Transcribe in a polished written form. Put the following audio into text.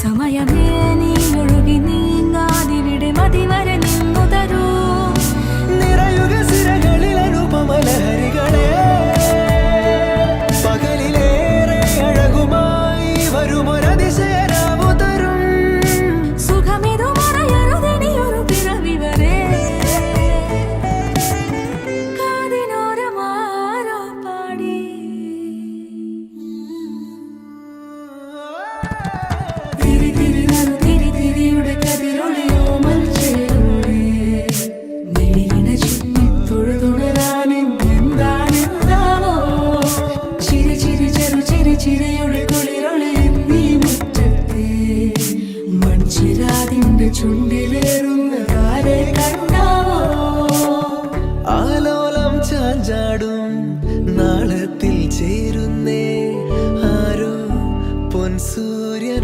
സമയമേ നീ ഒഴുകി നീങ്ങാതിവിടെ മതിവരെ നിന്നു തരൂ. നിറയുക സിരകളിൽ അനുപമലഹരികളെ, പകലിലേറെ അഴകുമായി വരുമൊരതിശയരാവു തരും. സുഖമിതു മറയരുതെനിയൊരു പിറവി വരെ. കാതിനോരമാരോ പാടി തിരി തിരി നറു തിരി തിരിയുടെ കതിരൊളിയോ മൽച്ചേരുളേ. വെളിയിണ ചുറ്റി തൊഴുതുണരാനെന്താണെന്താവോ. ചിരി ചിരി ചെറു ചിരി ചിരിയുടെ കുളിരൊളി നീ മുറ്റത്തെ മൺചിരാതിന്റെ ചുണ്ടിലെ